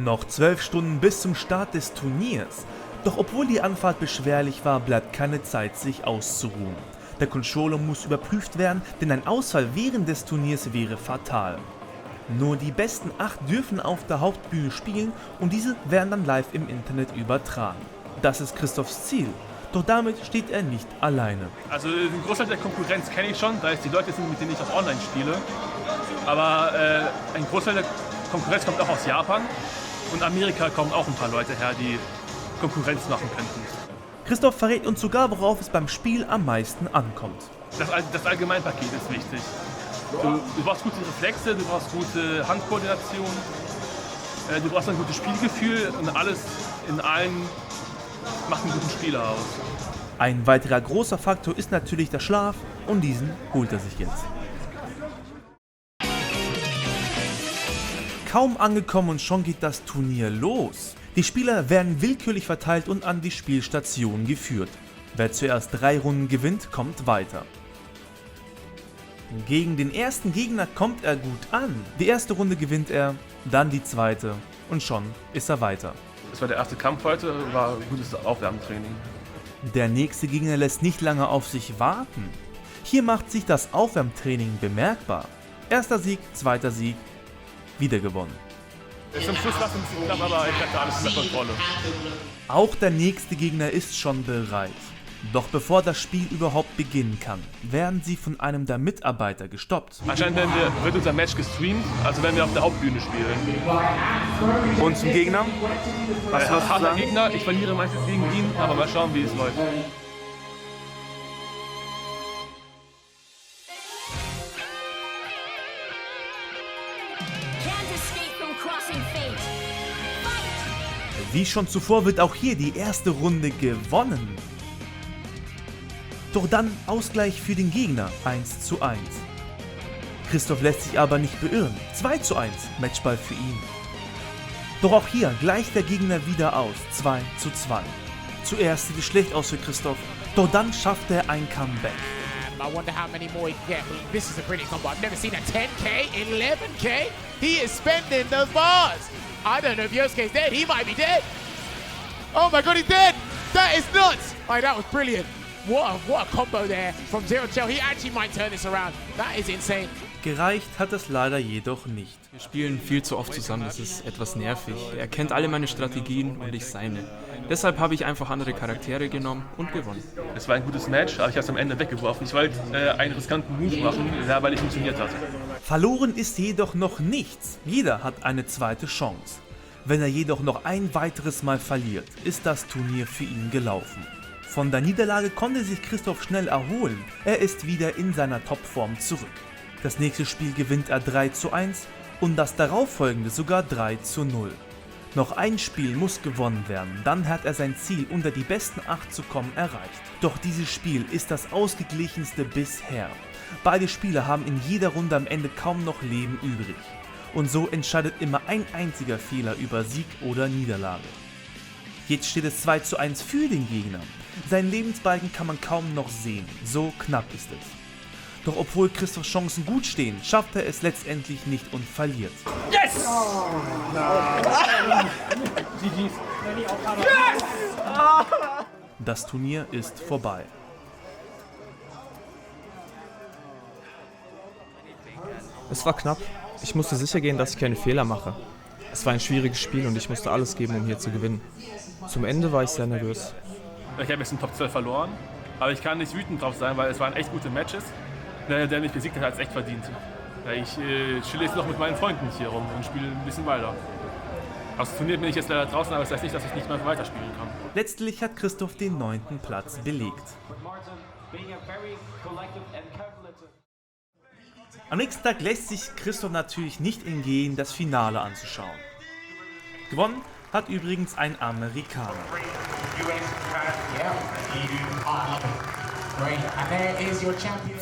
Noch 12 Stunden bis zum Start des Turniers. Doch obwohl die Anfahrt beschwerlich war, bleibt keine Zeit, sich auszuruhen. Der Controller muss überprüft werden, denn ein Ausfall während des Turniers wäre fatal. Nur die besten 8 dürfen auf der Hauptbühne spielen und diese werden dann live im Internet übertragen. Das ist Christophs Ziel, doch damit steht er nicht alleine. Also den Großteil der Konkurrenz kenne ich schon, da es die Leute sind, mit denen ich auch online spiele. Aber ein Großteil der Konkurrenz kommt auch aus Japan und Amerika kommen auch ein paar Leute her, die Konkurrenz machen könnten. Christoph verrät uns sogar, worauf es beim Spiel am meisten ankommt. Das Allgemeinpaket ist wichtig. Du brauchst gute Reflexe, du brauchst gute Handkoordination, du brauchst ein gutes Spielgefühl und alles in allem macht einen guten Spieler aus. Ein weiterer großer Faktor ist natürlich der Schlaf und diesen holt er sich jetzt. Kaum angekommen und schon geht das Turnier los. Die Spieler werden willkürlich verteilt und an die Spielstation geführt. Wer zuerst 3 Runden gewinnt, kommt weiter. Gegen den ersten Gegner kommt er gut an. Die erste Runde gewinnt er, dann die zweite und schon ist er weiter. Das war der erste Kampf heute, war ein gutes Aufwärmtraining. Der nächste Gegner lässt nicht lange auf sich warten. Hier macht sich das Aufwärmtraining bemerkbar. Erster Sieg, zweiter Sieg, wieder gewonnen. Zum Schluss war es ein bisschen knapp, aber ich hatte alles unter Kontrolle. Auch der nächste Gegner ist schon bereit. Doch bevor das Spiel überhaupt beginnen kann, werden sie von einem der Mitarbeiter gestoppt. Anscheinend wird unser Match gestreamt, also werden wir auf der Hauptbühne spielen. Und zum Gegner? Was ist harter Gegner, ich verliere meistens gegen ihn, aber mal schauen, wie es läuft. Wie schon zuvor wird auch hier die erste Runde gewonnen. Doch dann Ausgleich für den Gegner, 1:1. Christoph lässt sich aber nicht beirren, 2:1, Matchball für ihn. Doch auch hier gleicht der Gegner wieder aus, 2:2. Zuerst sieht es schlecht aus für Christoph, doch dann schafft er ein Comeback. I wonder how many more he can get. This is a brilliant combo. I've never seen a 10k, 11k. He is spending the bars. I don't know if Yosuke's dead. He might be dead. Oh my god, he's dead. That is nuts. Oh, that was brilliant. What a combo there from Zero Shell. He actually might turn this around. That is insane. Gereicht hat es leider jedoch nicht. Wir spielen viel zu oft zusammen, das ist etwas nervig. Er kennt alle meine Strategien und ich seine. Deshalb habe ich einfach andere Charaktere genommen und gewonnen. Es war ein gutes Match, aber ich habe es am Ende weggeworfen. Ich wollte einen riskanten Move machen, weil ich funktioniert hatte. Verloren ist jedoch noch nichts. Jeder hat eine zweite Chance. Wenn er jedoch noch ein weiteres Mal verliert, ist das Turnier für ihn gelaufen. Von der Niederlage konnte sich Christoph schnell erholen. Er ist wieder in seiner Topform zurück. Das nächste Spiel gewinnt er 3:1 und das darauffolgende sogar 3:0. Noch ein Spiel muss gewonnen werden, dann hat er sein Ziel, unter die besten 8 zu kommen, erreicht. Doch dieses Spiel ist das ausgeglichenste bisher. Beide Spieler haben in jeder Runde am Ende kaum noch Leben übrig. Und so entscheidet immer ein einziger Fehler über Sieg oder Niederlage. Jetzt steht es 2:1 für den Gegner. Seinen Lebensbalken kann man kaum noch sehen, so knapp ist es. Doch obwohl Christophs Chancen gut stehen, schafft er es letztendlich nicht und verliert. Yes! Das Turnier ist vorbei. Es war knapp. Ich musste sicher gehen, dass ich keine Fehler mache. Es war ein schwieriges Spiel und ich musste alles geben, um hier zu gewinnen. Zum Ende war ich sehr nervös. Ich habe jetzt in Top 12 verloren, aber ich kann nicht wütend drauf sein, weil es waren echt gute Matches. Der mich besiegt hat, hat es echt verdient. Ich chill jetzt noch mit meinen Freunden hier rum und spiele ein bisschen weiter. Aus dem Turnier bin ich jetzt leider draußen, aber das heißt nicht, dass ich nicht mehr weiterspielen kann. Letztlich hat Christoph den 9. Platz belegt. Am nächsten Tag lässt sich Christoph natürlich nicht entgehen, das Finale anzuschauen. Gewonnen hat übrigens ein Amerikaner. Great, and there is your champion.